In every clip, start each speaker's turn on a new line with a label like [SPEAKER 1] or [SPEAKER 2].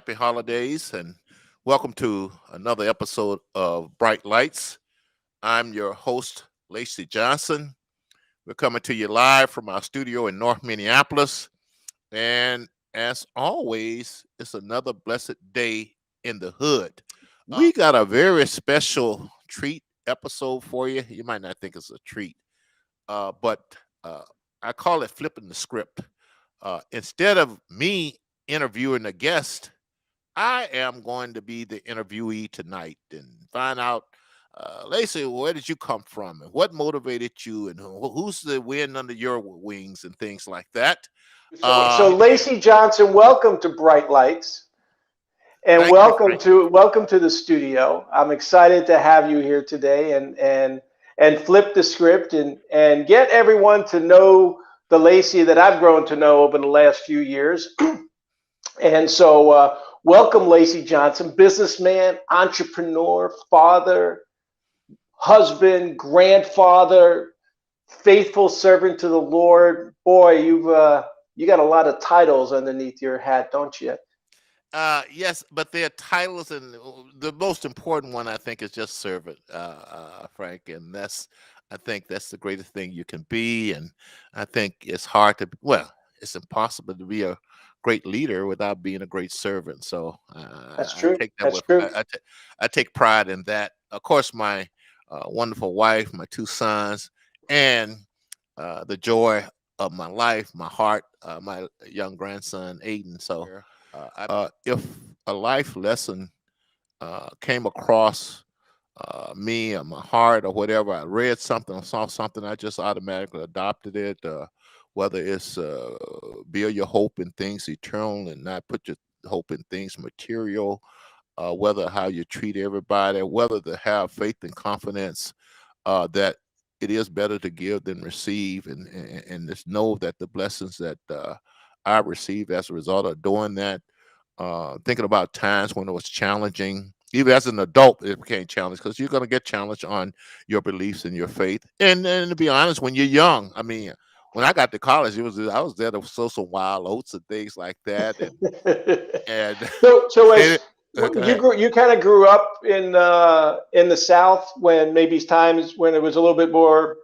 [SPEAKER 1] happy holidays, and welcome to another episode of Bright Lights. I'm your host, Lacy Johnson. We're coming to you live from our studio in North Minneapolis. And as always, it's another blessed day in the hood. We got a very special treat episode for you. You might not think it's a treat, but I call it flipping the script. Instead of me interviewing a guest, I am going to be the interviewee tonight and find out, Lacy, where did you come from and what motivated you and who's the wind under your wings and things like that.
[SPEAKER 2] So Lacy Johnson, welcome to Bright Lights, and
[SPEAKER 1] Thank you, Frank.
[SPEAKER 2] welcome to the studio. I'm excited to have you here today, and flip the script and get everyone to know the Lacy that I've grown to know over the last few years. And so, welcome, Lacy Johnson, businessman, entrepreneur, father, husband, grandfather, faithful servant to the Lord. Boy, you got a lot of titles underneath your hat, don't you?
[SPEAKER 1] Yes, but their titles, and the most important one I think is just servant, Frank, and I think that's the greatest thing you can be, and I think it's hard to, well, it's impossible to be a great leader without being a great servant. So
[SPEAKER 2] That's
[SPEAKER 1] I
[SPEAKER 2] true.
[SPEAKER 1] take that
[SPEAKER 2] That's
[SPEAKER 1] with
[SPEAKER 2] true.
[SPEAKER 1] I take pride in that. Of course, my wonderful wife, my two sons, and the joy of my life, my heart, my young grandson Aiden. So if a life lesson came across me or my heart or whatever, I read something or saw something, I just automatically adopted it. Whether it's build your hope in things eternal and not put your hope in things material, whether how you treat everybody, whether to have faith and confidence that it is better to give than receive, and just know that the blessings that I received as a result of doing that. Thinking about times when it was challenging, even as an adult, it became challenging because you're going to get challenged on your beliefs and your faith. And to be honest, when you're young, I mean, when I got to college, I was there to sow some wild oats and things like that, and
[SPEAKER 2] So
[SPEAKER 1] and
[SPEAKER 2] as
[SPEAKER 1] go ahead.
[SPEAKER 2] you kind of grew up in the South when maybe times when it was a little bit more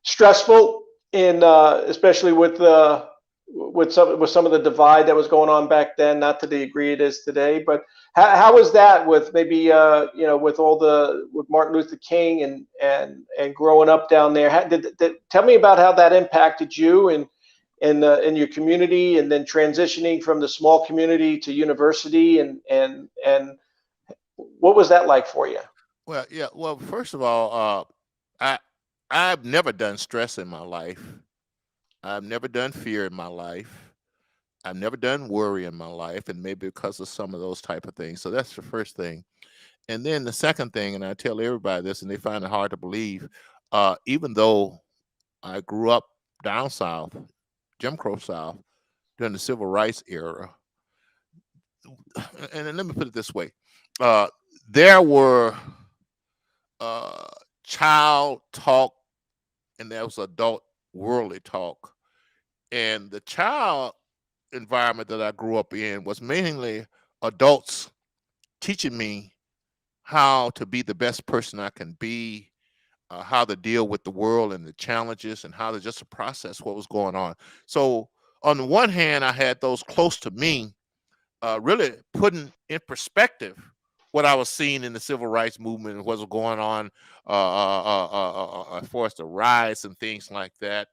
[SPEAKER 2] stressful in especially with some of the divide that was going on back then, not to the degree it is today. But how was that with maybe with with Martin Luther King and growing up down there? Tell me about how that impacted you and in your community, and then transitioning from the small community to university, and what was that like for you?
[SPEAKER 1] Well, yeah. Well, first of all, I I've never done stress in my life. I've never done fear in my life. I've never done worry in my life, and maybe because of some of those type of things. So that's the first thing. And then the second thing, and I tell everybody this, and they find it hard to believe, even though I grew up down south, Jim Crow South, during the civil rights era, and then let me put it this way: uh, there were uh, child talk, and there was adult worldly talk, and the child environment that I grew up in was mainly adults teaching me how to be the best person I can be, how to deal with the world and the challenges, and how to just process what was going on. So, on the one hand, I had those close to me, really putting in perspective what I was seeing in the civil rights movement and what was going on as far as the riots and things like that.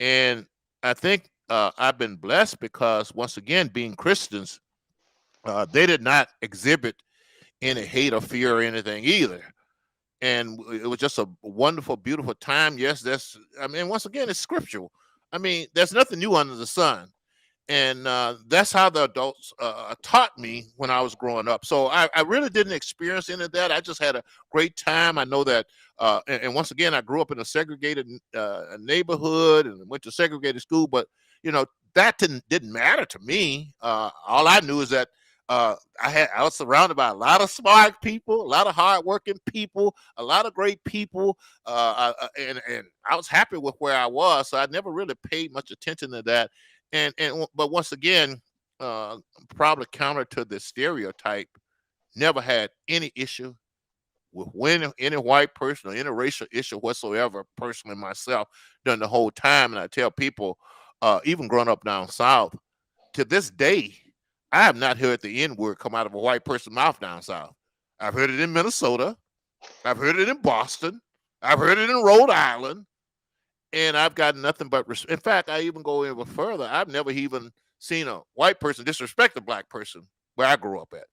[SPEAKER 1] And I think I've been blessed because, once again, being Christians, they did not exhibit any hate or fear or anything either. And it was just a wonderful, beautiful time. Yes, I mean, once again, it's scriptural. I mean, there's nothing new under the sun. And that's how the adults taught me when I was growing up. So I really didn't experience any of that. I just had a great time. I know that, and once again, I grew up in a segregated neighborhood and went to segregated school. But that didn't matter to me. All I knew is that I was surrounded by a lot of smart people, a lot of hardworking people, a lot of great people, and I was happy with where I was. So I never really paid much attention to that. But once again, uh, probably counter to the stereotype, never had any issue with any white person or any racial issue whatsoever, personally myself, during the whole time. And I tell people, even growing up down south, to this day, I have not heard the N word come out of a white person's mouth down south. I've heard it in Minnesota. I've heard it in Boston. I've heard it in Rhode Island. And I've got nothing but respect. In fact, I even go even further. I've never even seen a white person disrespect a black person where I grew up at.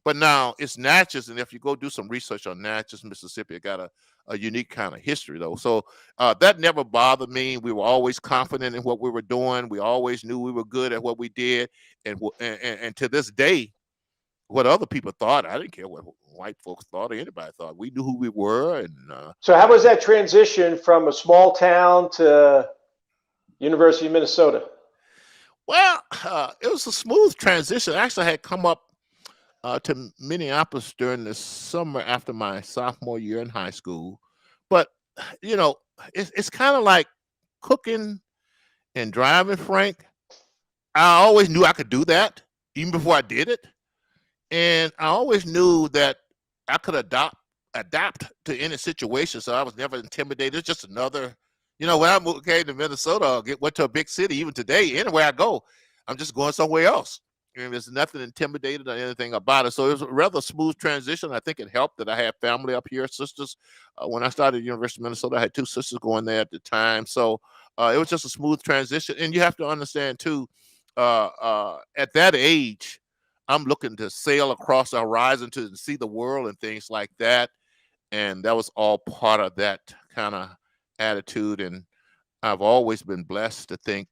[SPEAKER 1] But now it's Natchez, and if you go do some research on Natchez, Mississippi, it got a unique kind of history, though. So that never bothered me. We were always confident in what we were doing. We always knew we were good at what we did. And to this day, what other people thought, I didn't care what white folks thought or anybody thought. We knew who we were. And
[SPEAKER 2] So how was that transition from a small town to University of Minnesota?
[SPEAKER 1] well, it was a smooth transition. Actually, I had come up to Minneapolis during the summer after my sophomore year in high school. But, you know, it's kind of like cooking and driving, Frank. I always knew I could do that even before I did it. And I always knew that I could adapt to any situation. So I was never intimidated. It's just another, when I came to Minnesota, went to a big city, even today, anywhere I go, I'm just going somewhere else. And there's nothing intimidated or anything about it. So it was a rather smooth transition. I think it helped that I had family up here, sisters. When I started at University of Minnesota, I had two sisters going there at the time. So it was just a smooth transition. And you have to understand, too, at that age, I'm looking to sail across the horizon to see the world and things like that. And that was all part of that kind of attitude. And I've always been blessed to think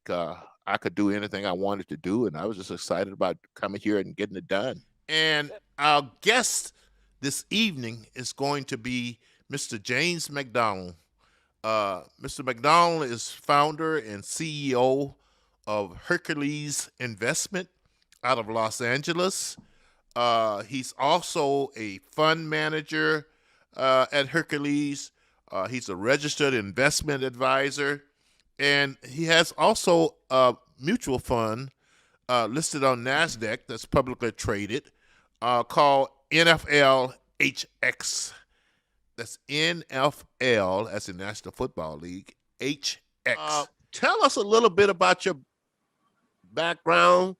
[SPEAKER 1] I could do anything I wanted to do. And I was just excited about coming here and getting it done. And our guest this evening is going to be Mr. James McDonald. Mr. McDonald is founder and CEO of Hercules Investment out of Los Angeles. He's also a fund manager at Hercules. He's a registered investment advisor. And he has also a mutual fund listed on NASDAQ that's publicly traded called NFL HX. That's NFL, as in National Football League, HX. Tell us a little bit about your background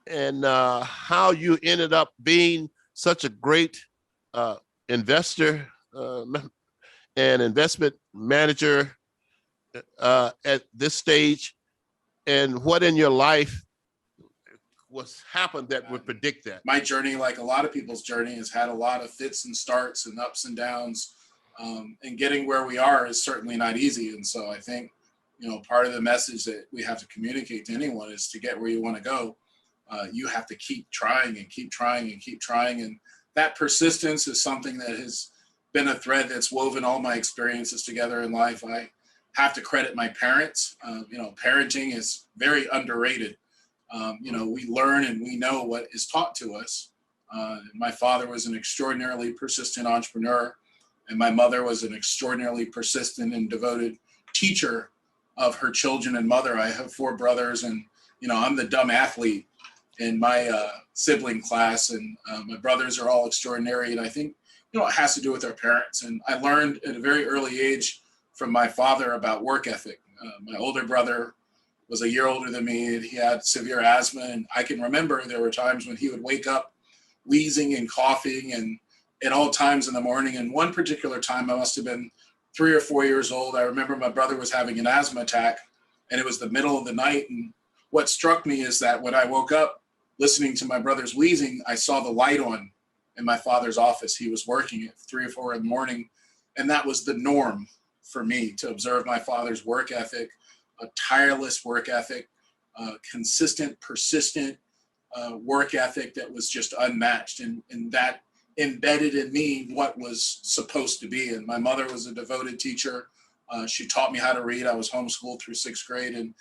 [SPEAKER 1] and how you ended up being such a great investor and investment manager at this stage, and what in your life was happened that would predict that?
[SPEAKER 3] My journey, like a lot of people's journey, has had a lot of fits and starts and ups and downs. And getting where we are is certainly not easy. And so I think, part of the message that we have to communicate to anyone is to get where you want to go. You have to keep trying and keep trying and keep trying. And that persistence is something that has been a thread that's woven all my experiences together in life. I have to credit my parents. Parenting is very underrated. We learn and we know what is taught to us. My father was an extraordinarily persistent entrepreneur, and my mother was an extraordinarily persistent and devoted teacher of her children and mother. I have 4 brothers, and I'm the dumb athlete in my sibling class, and my brothers are all extraordinary. And I think it has to do with our parents. And I learned at a very early age from my father about work ethic. My older brother was a year older than me, and he had severe asthma. And I can remember there were times when he would wake up wheezing and coughing and at all times in the morning. And one particular time, I must have been 3 or 4 years old. I remember my brother was having an asthma attack, and it was the middle of the night. And what struck me is that when I woke up listening to my brother's wheezing, I saw the light on in my father's office. He was working at 3 or 4 in the morning. And that was the norm for me, to observe my father's work ethic, a tireless work ethic, consistent, persistent work ethic that was just unmatched. And that embedded in me what was supposed to be. And my mother was a devoted teacher. She taught me how to read. I was homeschooled through 6th grade. And,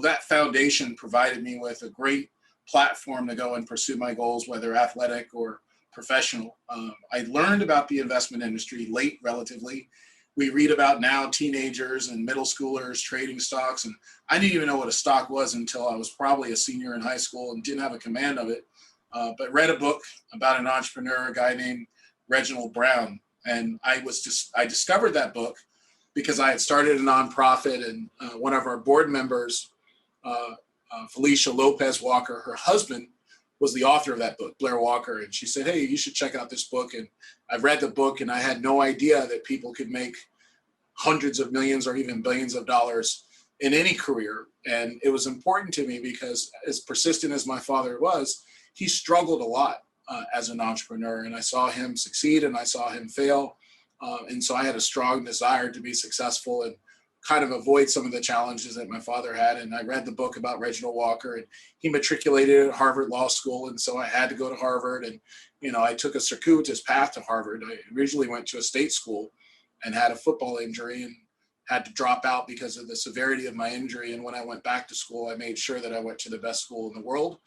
[SPEAKER 3] that foundation provided me with a great platform to go and pursue my goals, whether athletic or professional. I learned about the investment industry late relatively. we read about now teenagers and middle schoolers trading stocks. And I didn't even know what a stock was until I was probably a senior in high school and didn't have a command of it. But read a book about an entrepreneur, a guy named Reginald Brown. And I discovered that book because I had started a nonprofit, and one of our board members, Felicia Lopez Walker, her husband, was the author of that book, Blair Walker. And she said, hey, you should check out this book. And I read the book, and I had no idea that people could make hundreds of millions or even billions of dollars in any career. And it was important to me because, as persistent as my father was, he struggled a lot as an entrepreneur. And I saw him succeed and I saw him fail. And so I had a strong desire to be successful and kind of avoid some of the challenges that my father had. And I read the book about Reginald Walker, and he matriculated at Harvard Law School. And so I had to go to Harvard, and, I took a circuitous path to Harvard. I originally went to a state school and had a football injury and had to drop out because of the severity of my injury. And when I went back to school, I made sure that I went to the best school in the world.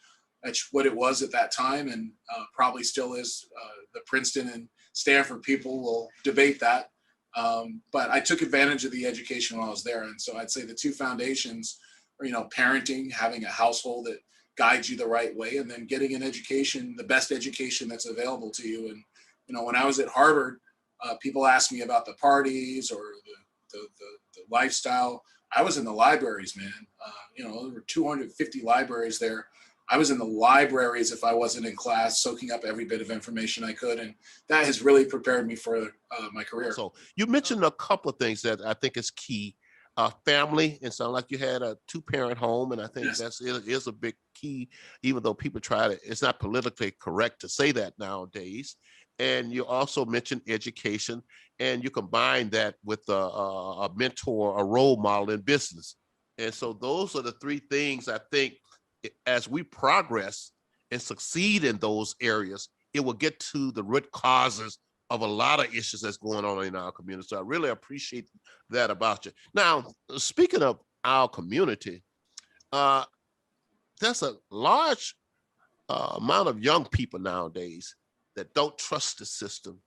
[SPEAKER 3] That's what it was at that time, and probably still is. The Princeton and Stanford people will debate that. But I took advantage of the education while I was there. And so I'd say the two foundations are, parenting, having a household that guides you the right way, and then getting an education, the best education that's available to you. And, when I was at Harvard, people asked me about the parties or the lifestyle. I was in the libraries, man. There were 250 libraries there. I was in the libraries if I wasn't in class, soaking up every bit of information I could. And that has really prepared me for my career.
[SPEAKER 1] So you mentioned a couple of things that I think is key. Family, it sounded like you had a 2-parent home, and I think
[SPEAKER 3] Yes.
[SPEAKER 1] that is a big key, even though people try to, it's not politically correct to say that nowadays. And you also mentioned education, and you combine that with a mentor, a role model in business. And so those are the three things I think, as we progress and succeed in those areas, it will get to the root causes of a lot of issues that's going on in our community. So I really appreciate that about you. Now, speaking of our community, there's a large amount of young people nowadays that don't trust the system.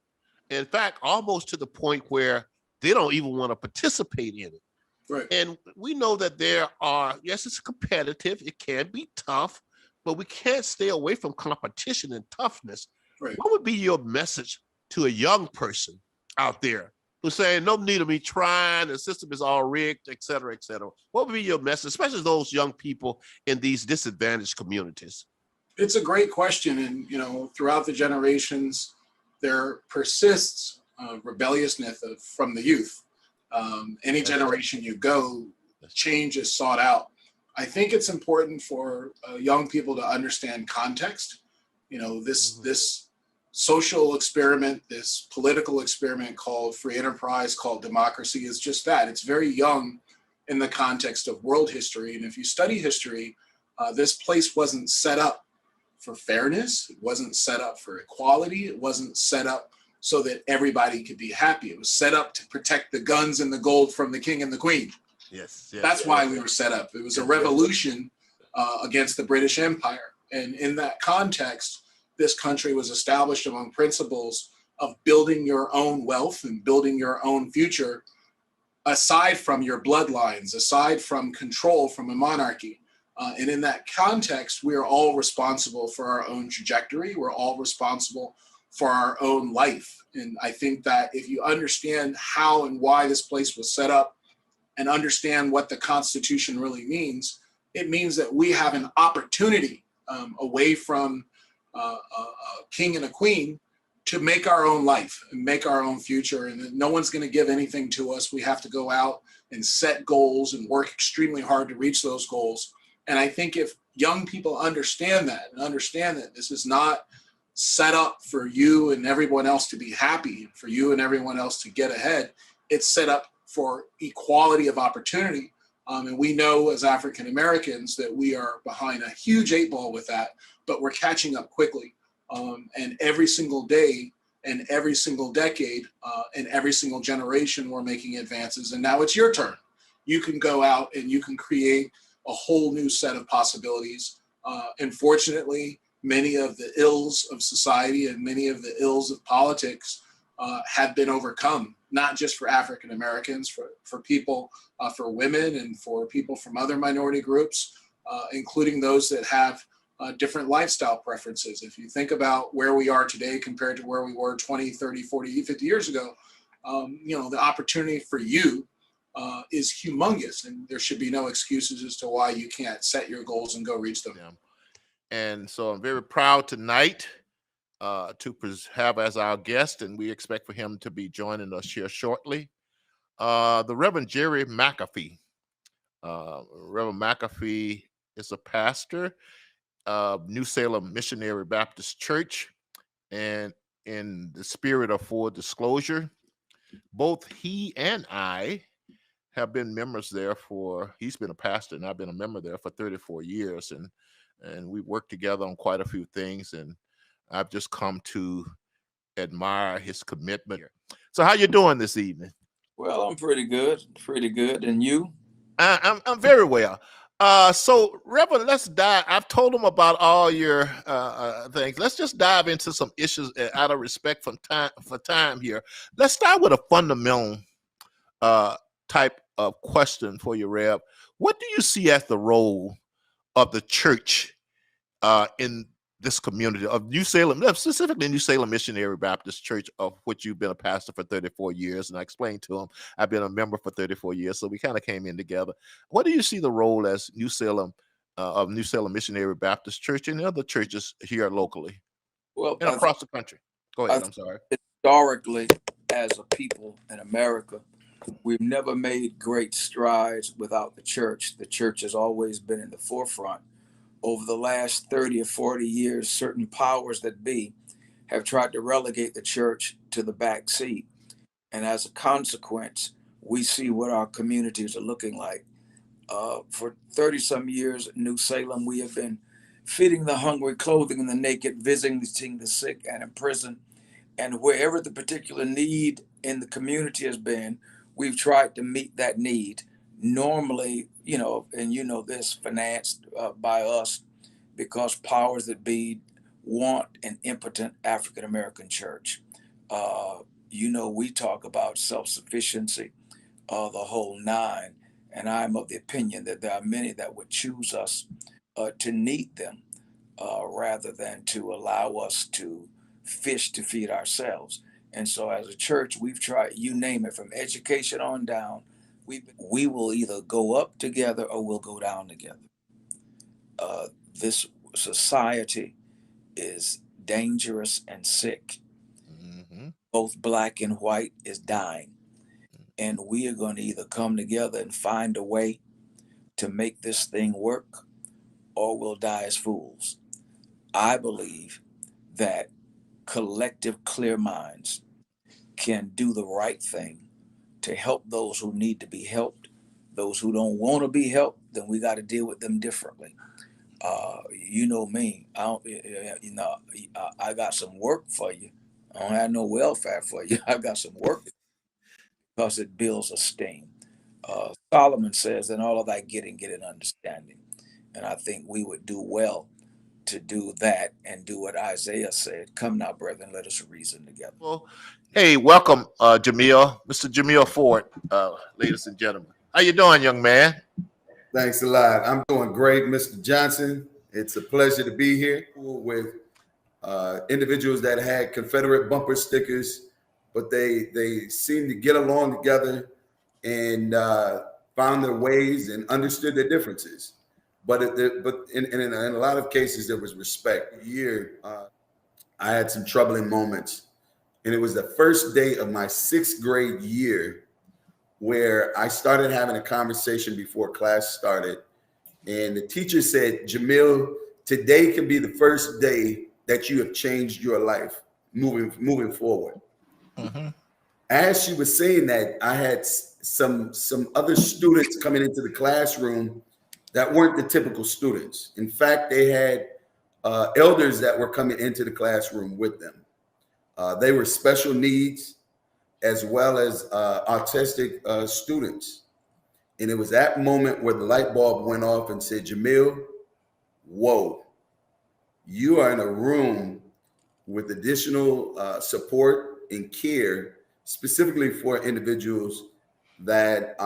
[SPEAKER 1] In fact, almost to the point where they don't even want to participate in it.
[SPEAKER 3] Right.
[SPEAKER 1] And we know that there are, yes, it's competitive, it can be tough, but we can't stay away from competition and toughness.
[SPEAKER 3] Right.
[SPEAKER 1] What would be your message to a young person out there who's saying, no need of me trying, the system is all rigged, et cetera, et cetera? What would be your message, especially those young people in these disadvantaged communities?
[SPEAKER 3] It's a great question. And, throughout the generations, there persists rebelliousness from the youth. Any generation you go, change is sought out. I think it's important for young people to understand context. This social experiment, this political experiment called free enterprise, called democracy, is just that. It's very young in the context of world history. And if you study history, this place wasn't set up for fairness. It wasn't set up for equality. It wasn't set up so that everybody could be happy. It was set up to protect the guns and the gold from the king and the queen.
[SPEAKER 1] Yes.
[SPEAKER 3] That's why we were set up. It was a revolution against the British Empire. And in that context, this country was established among principles of building your own wealth and building your own future, aside from your bloodlines, aside from control from a monarchy. And in that context, we are all responsible for our own trajectory. We're all responsible for our own life. And I think that if you understand how and why this place was set up and understand what the Constitution really means, it means that we have an opportunity away from a king and a queen to make our own life and make our own future. And no one's going to give anything to us. We have to go out and set goals and work extremely hard to reach those goals. And I think if young people understand that and understand that this is not set up for you and everyone else to be happy, for you and everyone else to get ahead, it's set up for equality of opportunity. And we know as African Americans that we are behind a huge 8 ball with that, but we're catching up quickly. And every single day and every single decade and every single generation, we're making advances. And now it's your turn. You can go out and you can create a whole new set of possibilities. Unfortunately, many of the ills of society and many of the ills of politics have been overcome. not just for African Americans, for people, for women, and for people from other minority groups, including those that have different lifestyle preferences. If you think about where we are today compared to where we were 20, 30, 40, 50 years ago, the opportunity for you is humongous, and there should be no excuses as to why you can't set your goals and go reach them.
[SPEAKER 1] And so I'm very proud tonight to have as our guest, and we expect for him to be joining us here shortly, the Reverend Jerry McAfee. Reverend McAfee is a pastor of New Salem Missionary Baptist Church, and in the spirit of full disclosure, both he and I have been members there he's been a pastor and I've been a member there for 34 years, and we worked together on quite a few things, and I've just come to admire his commitment. So how you doing this evening?
[SPEAKER 4] Well, I'm pretty good. And you?
[SPEAKER 1] I'm very well. So Reverend, let's dive. I've told him about all your things. Let's just dive into some issues out of respect for time here. Let's start with a fundamental type of question for you, Rev. What do you see as the role of the church in this community of New Salem, specifically New Salem Missionary Baptist Church, of which you've been a pastor for 34 years? And I explained to him, I've been a member for 34 years. So we kind of came in together. What do you see the role as New Salem Missionary Baptist Church and the other churches here locally?
[SPEAKER 4] Well,
[SPEAKER 1] and across the country? Go ahead. I'm sorry.
[SPEAKER 4] Historically, as a people in America, we've never made great strides without the church. The church has always been in the forefront. Over the last 30 or 40 years, certain powers that be have tried to relegate the church to the back seat. And as a consequence, we see what our communities are looking like. For 30 some years in New Salem, we have been feeding the hungry, clothing the naked, visiting the sick and in prison. And wherever the particular need in the community has been, we've tried to meet that need. Normally, and this, financed by us, because powers that be want an impotent African American church. We talk about self-sufficiency, the whole nine, and I'm of the opinion that there are many that would choose us to need them rather than to allow us to fish to feed ourselves. And so as a church, we've tried, you name it, from education on down, we will either go up together or we'll go down together. This society is dangerous and sick.
[SPEAKER 1] Mm-hmm.
[SPEAKER 4] Both black and white is dying. And we are going to either come together and find a way to make this thing work, or we'll die as fools. I believe that collective clear minds can do the right thing to help those who need to be helped. Those who don't want to be helped, then we got to deal with them differently. You know me, I got some work for you. I don't have no welfare for you. I got some work because it builds esteem. Solomon says, "In all of thy getting, get an understanding." And I think we would do well to do that and do what Isaiah said. Come now, brethren, let us reason together.
[SPEAKER 1] Well, hey, welcome, Jamil, Mr. Jamil Ford, ladies and gentlemen. How you doing, young man?
[SPEAKER 5] Thanks a lot. I'm doing great, Mr. Johnson. It's a pleasure to be here with individuals that had Confederate bumper stickers, but they seemed to get along together and found their ways and understood their differences. But in a lot of cases, there was respect. I had some troubling moments, and it was the first day of my 6th grade year where I started having a conversation before class started. And the teacher said, "Jamil, today can be the first day that you have changed your life moving forward."
[SPEAKER 1] Mm-hmm.
[SPEAKER 5] As she was saying that, I had some other students coming into the classroom that weren't the typical students. In fact, they had elders that were coming into the classroom with them. They were special needs as well as autistic students. And it was that moment where the light bulb went off and said, "Jamil, whoa, you are in a room with additional support and care specifically for individuals that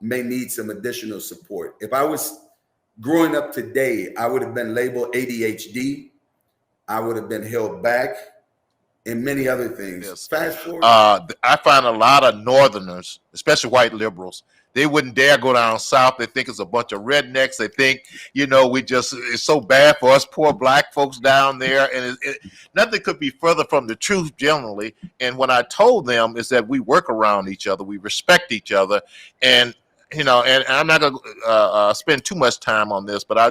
[SPEAKER 5] may need some additional support. If I was growing up today, I would have been labeled ADHD. I would have been held back and many other things.
[SPEAKER 1] Yes.
[SPEAKER 5] Fast forward.
[SPEAKER 1] I find a lot of Northerners, especially white liberals, they wouldn't dare go down south. They think it's a bunch of rednecks. They think, it's so bad for us poor black folks down there. And nothing could be further from the truth generally. And what I told them is that we work around each other. We respect each other. And, and I'm not going to spend too much time on this, but I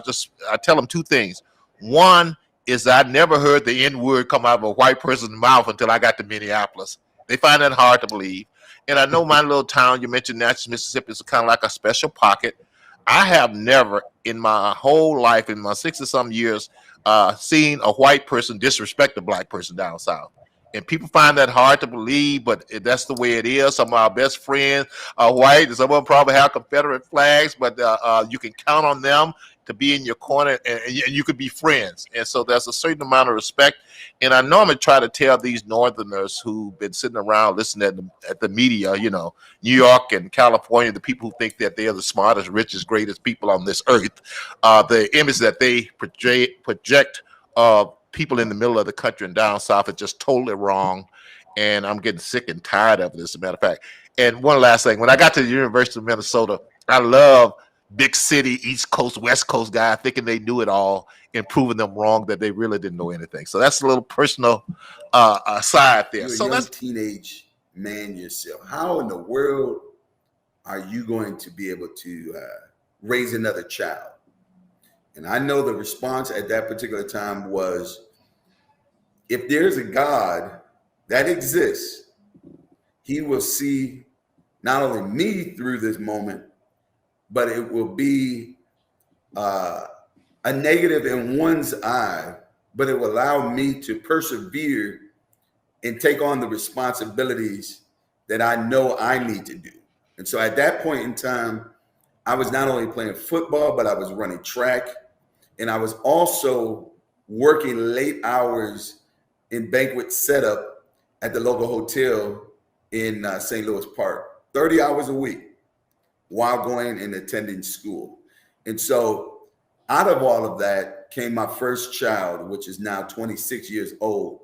[SPEAKER 1] tell them two things. One is I never heard the N word come out of a white person's mouth until I got to Minneapolis. They find that hard to believe. And I know my little town, you mentioned Natchez, Mississippi, is kind of like a special pocket. I have never in my whole life, in my 60-some years, seen a white person disrespect a black person down south. And people find that hard to believe, but that's the way it is. Some of our best friends are white, and some of them probably have Confederate flags, but you can count on them to be in your corner, and you could be friends. And so there's a certain amount of respect. And I normally try to tell these Northerners who've been sitting around listening at the media, New York and California, the people who think that they are the smartest, richest, greatest people on this earth, the image that they project people in the middle of the country and down south is just totally wrong. And I'm getting sick and tired of it, as a matter of fact. And one last thing, when I got to the University of Minnesota, I love big city, East Coast, West Coast guy thinking they knew it all and proving them wrong that they really didn't know anything. So that's a little personal side there.
[SPEAKER 5] You're
[SPEAKER 1] so
[SPEAKER 5] a young
[SPEAKER 1] that's
[SPEAKER 5] teenage man yourself. How in the world are you going to be able to raise another child? And I know the response at that particular time was, if there's a God that exists, he will see not only me through this moment, but it will be a negative in one's eye, but it will allow me to persevere and take on the responsibilities that I know I need to do. And so at that point in time, I was not only playing football, but I was running track. And I was also working late hours in banquet setup at the local hotel in St. Louis Park, 30 hours a week while going and attending school. And so out of all of that came my first child, which is now 26 years old.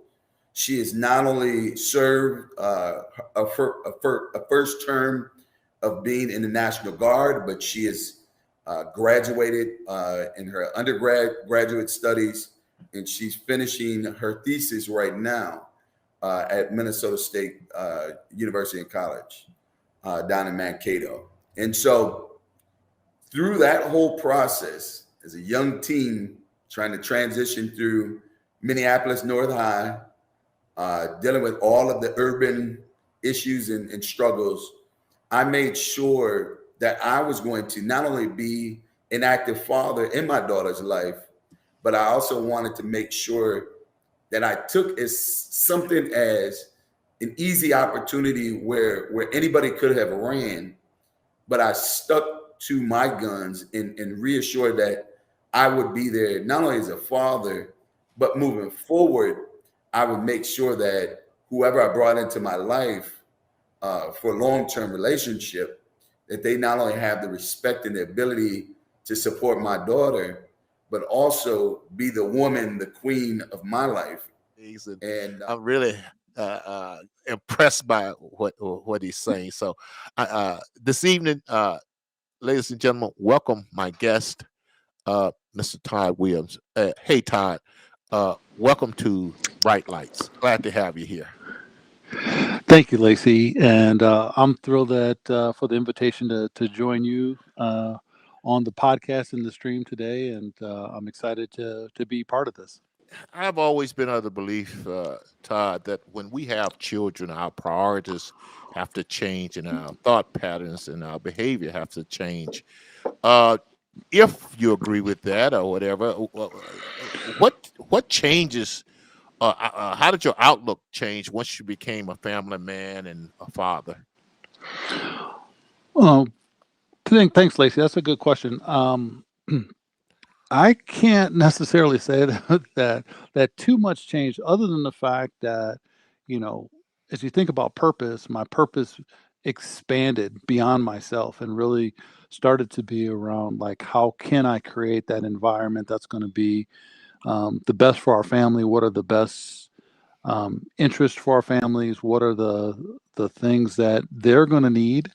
[SPEAKER 5] She has not only served a first term of being in the National Guard, but she has graduated in her undergraduate studies, and she's finishing her thesis right now at Minnesota State University and College down in Mankato. And so through that whole process, as a young teen trying to transition through Minneapolis North High, dealing with all of the urban issues and struggles, I made sure that I was going to not only be an active father in my daughter's life, but I also wanted to make sure that I took as something as an easy opportunity where anybody could have ran, but I stuck to my guns and reassured that I would be there not only as a father, but moving forward, I would make sure that whoever I brought into my life for a long-term relationship, that they not only have the respect and the ability to support my daughter, but also be the woman, the queen of my life.
[SPEAKER 1] And I'm really impressed by what he's saying. So this evening, ladies and gentlemen, welcome my guest, Mr. Todd Williams. Hey, Todd, welcome to Bright Lights. Glad to have you here.
[SPEAKER 6] Thank you, Lacy. And I'm thrilled that for the invitation to join you on the podcast and the stream today. And I'm excited to be part of this.
[SPEAKER 1] I've always been of the belief, Todd, that when we have children, our priorities have to change and our thought patterns and our behavior have to change. If you agree with that or whatever, what changes? How did your outlook change once you became a family man and a father?
[SPEAKER 6] Thanks, Lacy. That's a good question. I can't necessarily say that too much changed, other than the fact that, you know, as you think about purpose, my purpose expanded beyond myself and really started to be around like, how can I create that environment that's going to be the best for our family? What are the best interests for our families? What are the things that they're going to need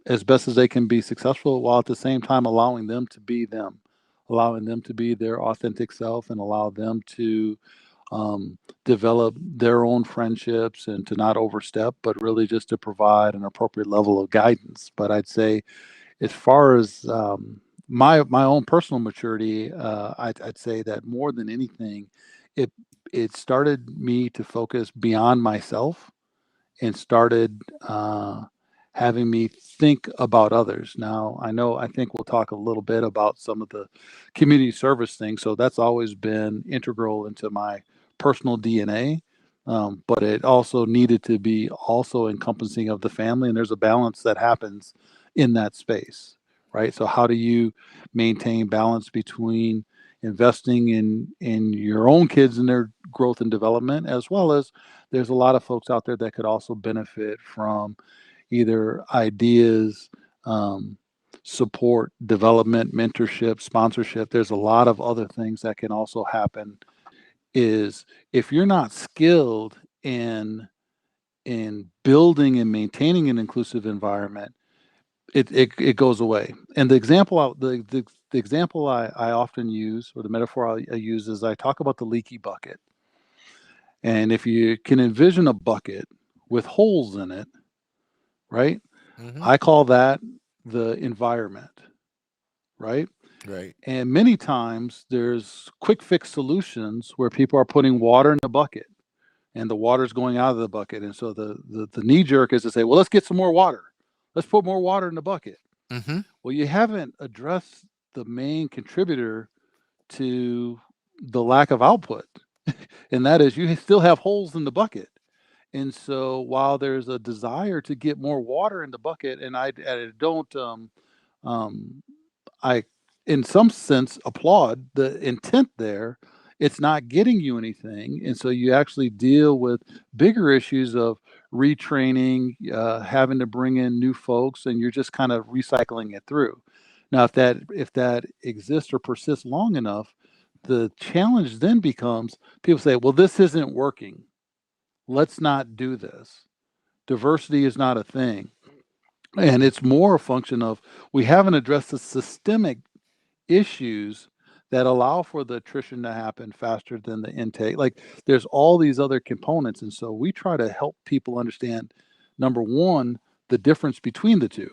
[SPEAKER 6] as best as they can be successful, while at the same time allowing them to be them, allowing them to be their authentic self, and allow them to develop their own friendships and to not overstep, but really just to provide an appropriate level of guidance. But I'd say, as far as my own personal maturity, I'd say that more than anything, it it started me to focus beyond myself and started having me think about others. Now, I think we'll talk a little bit about some of the community service things. So that's always been integral into my personal DNA. But it also needed to be also encompassing of the family. And there's a balance that happens in that space, right? So how do you maintain balance between investing in your own kids and their growth and development, as well as there's a lot of folks out there that could also benefit from either ideas, um, support, development, mentorship, sponsorship. There's a lot of other things that can also happen. Is if you're not skilled in building and maintaining an inclusive environment, it goes away. And the example I often use, or the metaphor I use, is I talk about the leaky bucket. And if you can envision a bucket with holes in it, right?
[SPEAKER 1] Mm-hmm.
[SPEAKER 6] I call that the environment, right?
[SPEAKER 1] Right.
[SPEAKER 6] And many times there's quick fix solutions where people are putting water in the bucket and the water's going out of the bucket. And so the knee jerk is to say, well, let's get some more water. Let's put more water in the bucket.
[SPEAKER 1] Mm-hmm.
[SPEAKER 6] Well, you haven't addressed the main contributor to the lack of output, and that is you still have holes in the bucket. And so while there's a desire to get more water in the bucket, and I don't, um, I, in some sense, applaud the intent there, it's not getting you anything. And so you actually deal with bigger issues of retraining, having to bring in new folks, and you're just kind of recycling it through. Now, if that exists or persists long enough, the challenge then becomes people say, well, this isn't working. Let's not do this. Diversity is not a thing. And it's more a function of we haven't addressed the systemic issues that allow for the attrition to happen faster than the intake. Like there's all these other components. And so we try to help people understand, number one, the difference between the two.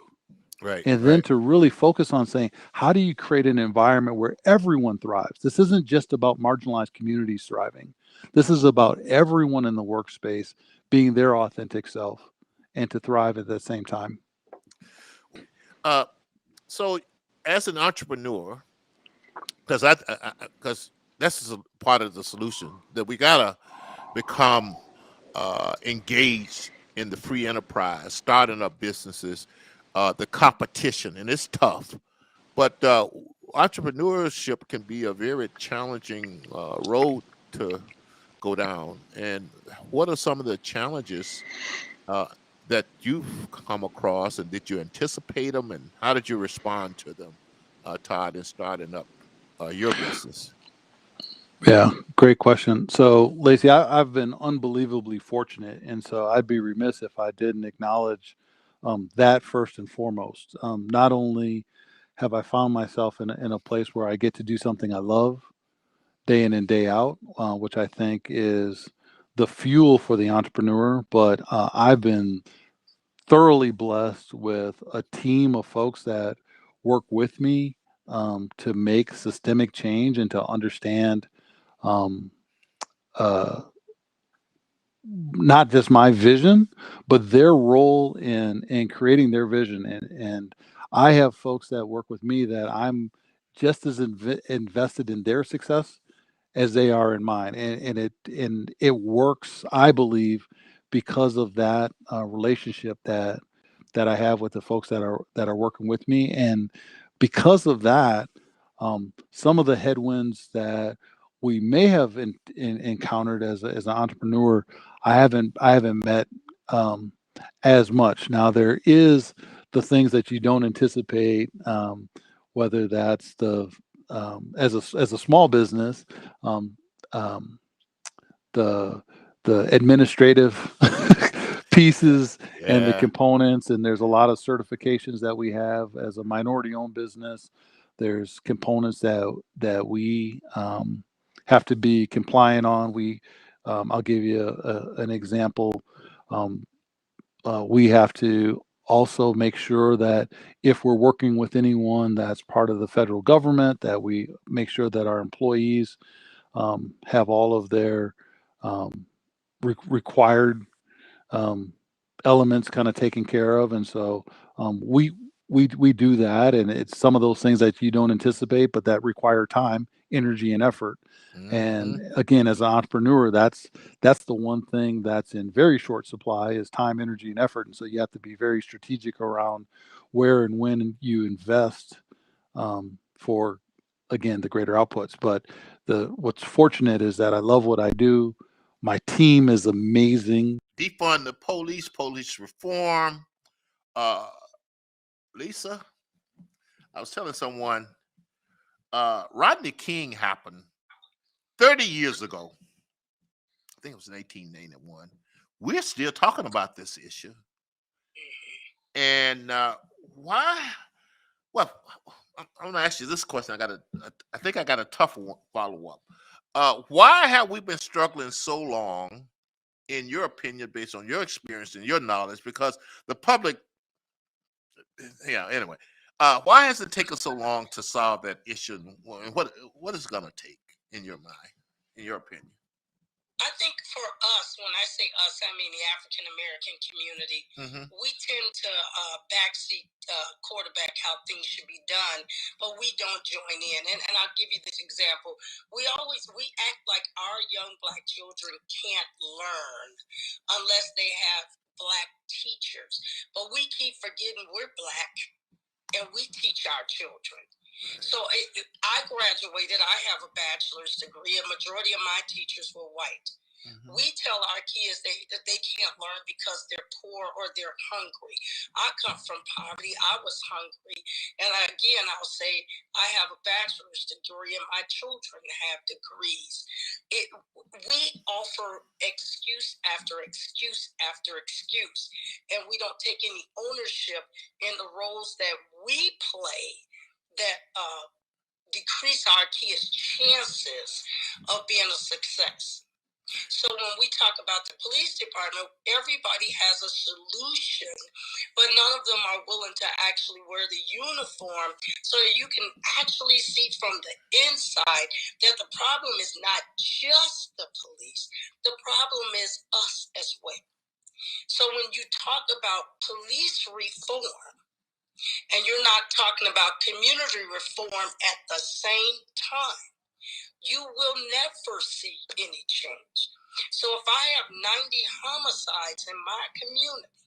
[SPEAKER 1] Right.
[SPEAKER 6] And then to really focus on saying, how do you create an environment where everyone thrives? This isn't just about marginalized communities thriving. This is about everyone in the workspace being their authentic self and to thrive at the same time.
[SPEAKER 1] So, as an entrepreneur, because this is a part of the solution, that we gotta become engaged in the free enterprise, starting up businesses, the competition, and it's tough. But entrepreneurship can be a very challenging road to go down. And what are some of the challenges uh, that you've come across, and did you anticipate them, and how did you respond to them, Todd, in starting up your business?
[SPEAKER 6] Yeah, great question. So, Lacy, I've been unbelievably fortunate. And so I'd be remiss if I didn't acknowledge that first and foremost. Not only have I found myself in a place where I get to do something I love day in and day out, which I think is the fuel for the entrepreneur, but I've been thoroughly blessed with a team of folks that work with me to make systemic change and to understand um, uh, not just my vision, but their role in creating their vision. And I have folks that work with me that I'm just as invested in their success as they are in mine, and it works, I believe, because of that relationship that I have with the folks that are working with me, and because of that, some of the headwinds that we may have encountered as an entrepreneur, I haven't met as much. Now there is the things that you don't anticipate, whether that's as a small business, um, um, the administrative pieces and the
[SPEAKER 1] Yeah.
[SPEAKER 6] components, and there's a lot of certifications that we have as a minority owned business. There's components that we have to be compliant on. I'll give you an example. um, we have to also make sure that if we're working with anyone that's part of the federal government, that we make sure that our employees have all of their um, required um, elements kind of taken care of. And so we do that, and it's some of those things that you don't anticipate, but that require time, energy, and effort. And
[SPEAKER 1] Mm-hmm.
[SPEAKER 6] again, as an entrepreneur, that's the one thing that's in very short supply is time, energy, and effort. And so you have to be very strategic around where and when you invest for, again, the greater outputs. But what's fortunate is that I love what I do. My team is amazing.
[SPEAKER 1] Defund the police reform. Uh, Lisa, I was telling someone, Rodney King happened 30 years ago. I think it was in 1891. We're still talking about this issue. And why? Well, I'm going to ask you this question. I think I got a tough follow up. Why have we been struggling so long, in your opinion, based on your experience and your knowledge? Because the public, yeah. Anyway, why has it taken so long to solve that issue? And what is it going to take in your mind, in your opinion?
[SPEAKER 7] I think for us, when I say us, I mean the African American community, we tend to backseat quarterback how things should be done, but we don't join in. And I'll give you this example. We act like our young Black children can't learn unless they have Black teachers. But we keep forgetting we're Black and we teach our children. So I graduated. I have a bachelor's degree. A majority of my teachers were white. We tell our kids that they can't learn because they're poor or they're hungry. I come from poverty. I was hungry. And I'll say I have a bachelor's degree and my children have degrees. We offer excuse after excuse after excuse, and we don't take any ownership in the roles that we play that decrease our kids' chances of being a success. So when we talk about the police department, everybody has a solution, but none of them are willing to actually wear the uniform so that you can actually see from the inside that the problem is not just the police. The problem is us as well. So when you talk about police reform, and you're not talking about community reform at the same time, you will never see any change. So if I have 90 homicides in my community,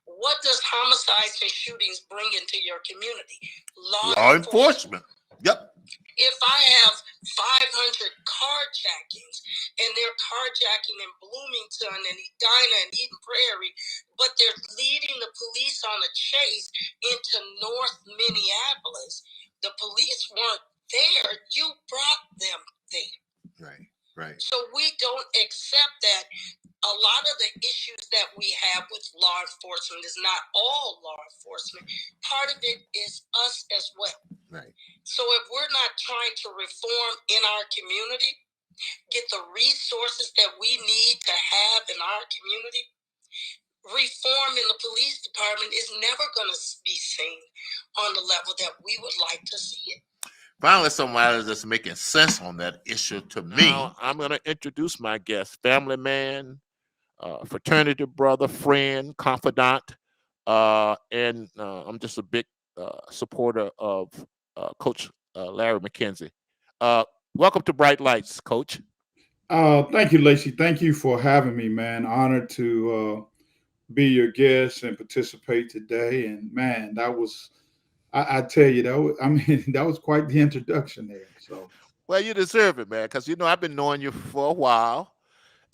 [SPEAKER 7] what does homicides and shootings bring into your community?
[SPEAKER 1] Law enforcement. Yep.
[SPEAKER 7] If I have 500 carjackings and they're carjacking in Bloomington and Edina and Eden Prairie, but they're leading the police on a chase into North Minneapolis, the police weren't there. You brought them there.
[SPEAKER 1] Right.
[SPEAKER 7] So we don't accept that. A lot of the issues that we have with law enforcement is not all law enforcement. Part of it is us as well.
[SPEAKER 1] Right.
[SPEAKER 7] So if we're not trying to reform in our community, get the resources that we need to have in our community, reform in the police department is never going to be seen on the level that we would like to see it.
[SPEAKER 1] Finally, somebody that's making sense on that issue to me. Now, I'm going to introduce my guest, family man, fraternity brother, friend, confidant, and I'm just a big supporter of Coach Larry McKenzie. Welcome to Bright Lights, Coach.
[SPEAKER 8] Thank you, Lacy. Thank you for having me, man. Honored to be your guest and participate today. And man, that was, I tell you, that was, I mean, that was quite the introduction there. So
[SPEAKER 1] Well, you deserve it, man, because I've been knowing you for a while.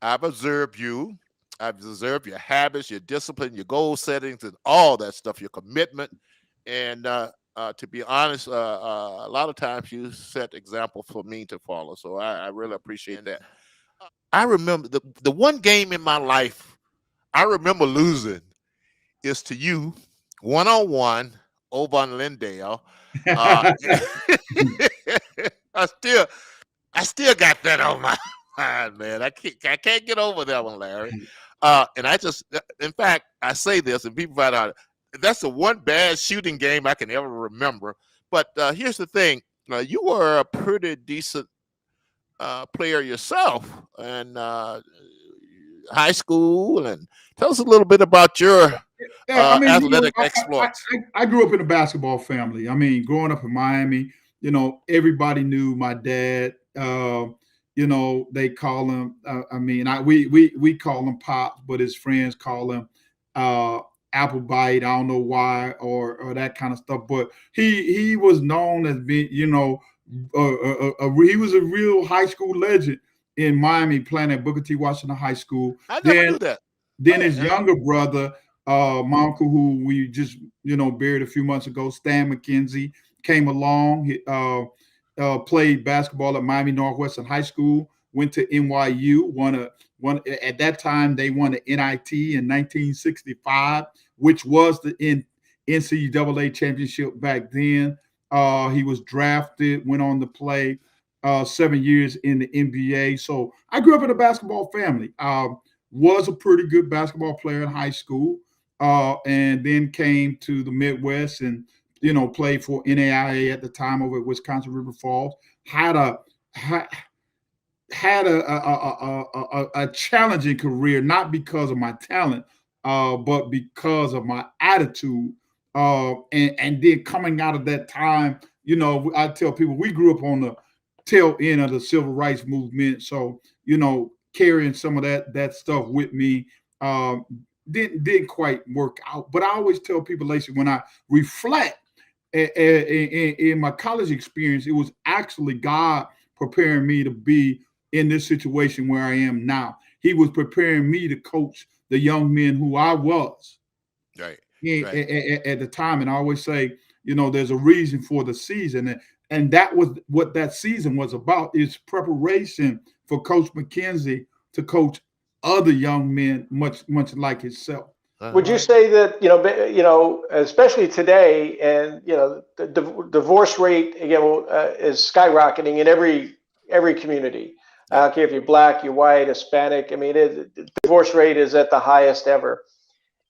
[SPEAKER 1] I've observed you. I've observed your habits, your discipline, your goal settings, and all that stuff, your commitment. And to be honest, a lot of times you set example for me to follow. So I really appreciate that. I remember the one game in my life I remember losing is to you, 1-on-1 over on Lindale. Uh, I still I still got that on my mind, man. I can't get over that one, Larry. And in fact, I say this, and people find out that's the one bad shooting game I can ever remember. But here's the thing: you were a pretty decent player yourself, and high school. And tell us a little bit about your
[SPEAKER 8] Yeah, I mean,
[SPEAKER 1] athletic exploits.
[SPEAKER 8] I grew up in a basketball family. I mean, growing up in Miami, everybody knew my dad. They call him. We call him Pops, but his friends call him Applebite. I don't know why or that kind of stuff. But he was known as being, he was a real high school legend in Miami, playing at Booker T. Washington High School.
[SPEAKER 1] I never knew that.
[SPEAKER 8] Then his younger brother, my uncle, who we just buried a few months ago, Stan McKenzie, came along. He played basketball at Miami Northwestern High School. Went to NYU. Won at that time they won the NIT in 1965, which was the NCAA championship back then. He was drafted, went on to play 7 years in the NBA. So I grew up in a basketball family. Was a pretty good basketball player in high school, and then came to the Midwest and played for NAIA at the time over at Wisconsin River Falls. Had a challenging career, not because of my talent, but because of my attitude. And then coming out of that time, I tell people we grew up on the tail end of the civil rights movement, so carrying some of that stuff with me didn't quite work out. But I always tell people, Lacy, when I reflect in my college experience, it was actually God preparing me to be in this situation where I am now. He was preparing me to coach the young men who I was
[SPEAKER 1] right.
[SPEAKER 8] At the time. And I always say, there's a reason for the season. And that was what that season was about, is preparation for Coach McKenzie to coach other young men, much like himself.
[SPEAKER 2] Would you say that especially today, and the divorce rate again is skyrocketing in every community? I don't care if you're black, you're white, Hispanic. I mean, the divorce rate is at the highest ever.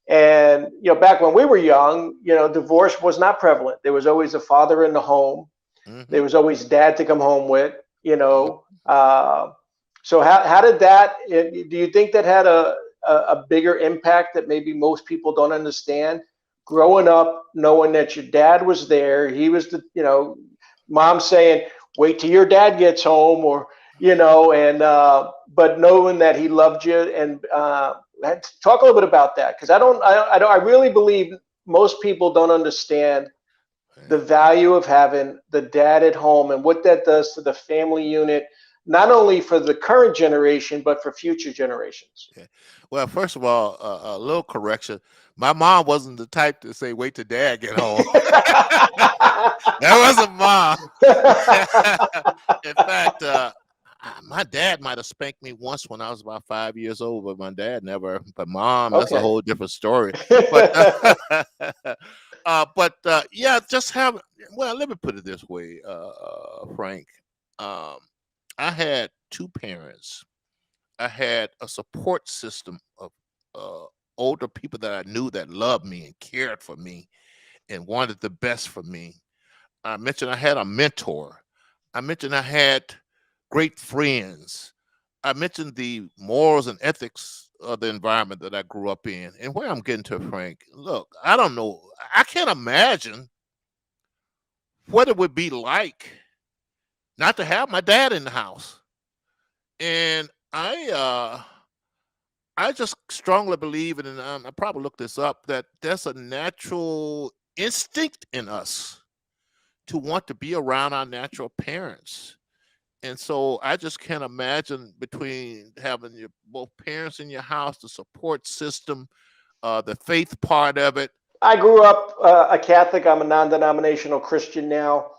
[SPEAKER 2] And back when we were young, divorce was not prevalent. There was always a father in the home. Mm-hmm. There was always dad to come home with. So how did that? Do you think that had a bigger impact that maybe most people don't understand? Growing up, knowing that your dad was there, he was the mom saying, "Wait till your dad gets home," or but knowing that he loved you. And talk a little bit about that, because I really believe most people don't understand the value of having the dad at home and what that does to the family unit, not only for the current generation, but for future generations.
[SPEAKER 1] Okay. Well, first of all, a little correction. My mom wasn't the type to say, "Wait till dad get home." That wasn't mom. In fact, my dad might have spanked me once when I was about 5 years old, but my dad never. But mom, that's a whole different story. But yeah, just have. Well, let me put it this way, Frank. I had two parents. I had a support system of older people that I knew that loved me and cared for me and wanted the best for me. I mentioned I had a mentor. I mentioned I had great friends. I mentioned the morals and ethics of the environment that I grew up in. And where I'm getting to, Frank, look, I don't know. I can't imagine what it would be like not to have my dad in the house. And I just strongly believe, and I probably looked this up, that there's a natural instinct in us to want to be around our natural parents. And so I just can't imagine between having your both parents in your house, the support system, the faith part of it.
[SPEAKER 2] I grew up a Catholic. I'm a non-denominational Christian now.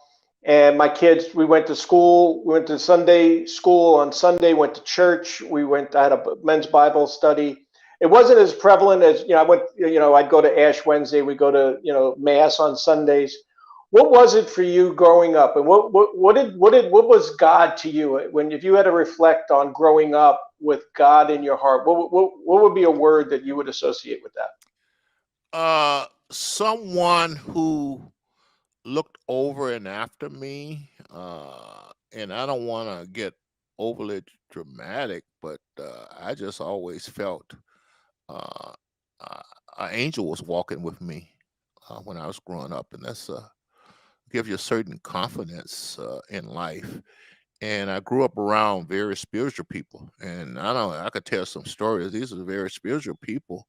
[SPEAKER 2] And my kids, we went to school. We went to Sunday school on Sunday, went to church. I had a men's Bible study. It wasn't as prevalent as, I'd go to Ash Wednesday. We go to, Mass on Sundays. What was it for you growing up? And what was God to you if you had to reflect on growing up with God in your heart? What would be a word that you would associate with that?
[SPEAKER 1] Someone who looked over and after me, and I don't want to get overly dramatic, but I just always felt an angel was walking with me when I was growing up, and that's gives you a certain confidence in life. And I grew up around very spiritual people, and I could tell some stories. These are very spiritual people.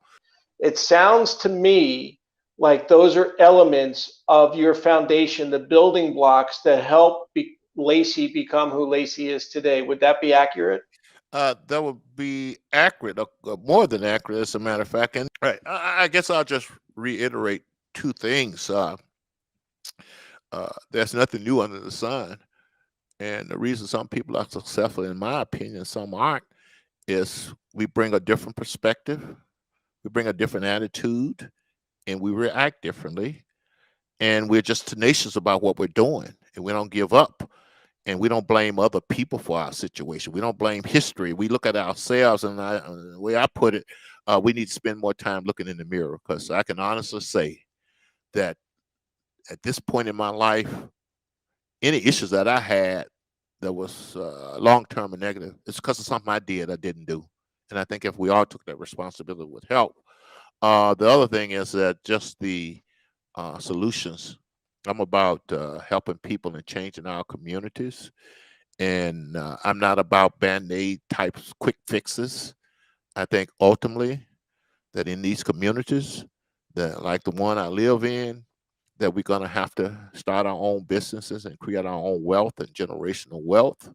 [SPEAKER 2] It sounds to me like those are elements of your foundation, the building blocks that help Lacy become who Lacy is today. Would that be accurate?
[SPEAKER 1] That would be accurate, more than accurate, as a matter of fact. And right, I guess I'll just reiterate two things. There's nothing new under the sun. And the reason some people are successful, in my opinion, some aren't, is we bring a different perspective, we bring a different attitude, and we react differently. And we're just tenacious about what we're doing, and we don't give up. And we don't blame other people for our situation. We don't blame history. We look at ourselves, and the way I put it, we need to spend more time looking in the mirror, because I can honestly say that at this point in my life, any issues that I had that was long-term and negative, it's because of something I didn't do. And I think if we all took that responsibility, it would help. The other thing is that just the solutions. I'm about helping people and changing our communities. And I'm not about band-aid type quick fixes. I think ultimately that in these communities, that like the one I live in, that we're going to have to start our own businesses and create our own wealth and generational wealth.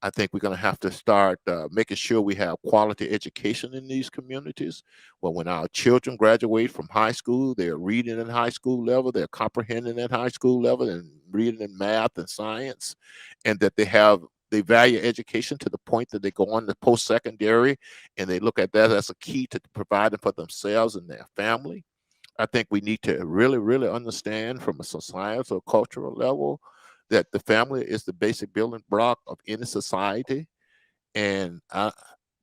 [SPEAKER 1] I think we're going to have to start making sure we have quality education in these communities. Well, when our children graduate from high school, they're reading at high school level, they're comprehending at high school level, and reading in math and science, and that they value education to the point that they go on to post-secondary, and they look at that as a key to providing for themselves and their family. I think we need to really, really understand from a societal, cultural level that the family is the basic building block of any society. And I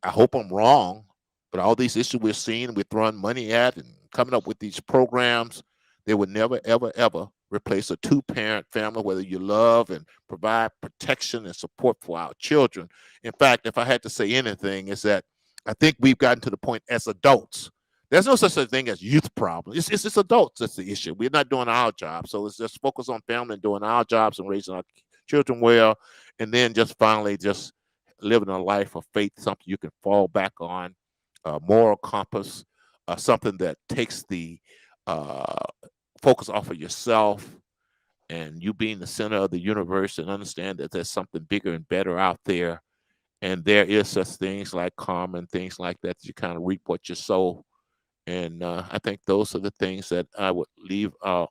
[SPEAKER 1] hope I'm wrong, but all these issues we're seeing, we're throwing money at and coming up with these programs, they would never, ever, ever replace a two-parent family, whether you love and provide protection and support for our children. In fact, if I had to say anything, is that I think we've gotten to the point as adults. There's no such a thing as youth problem. It's just adults that's the issue. We're not doing our job. So it's just focus on family and doing our jobs and raising our children well. And then just finally just living a life of faith, something you can fall back on, a moral compass, something that takes the uh, focus off of yourself and you being the center of the universe, and understand that there's something bigger and better out there. And there is such things like karma and things like that. You kind of reap what you sow. And I think those are the things that I would leave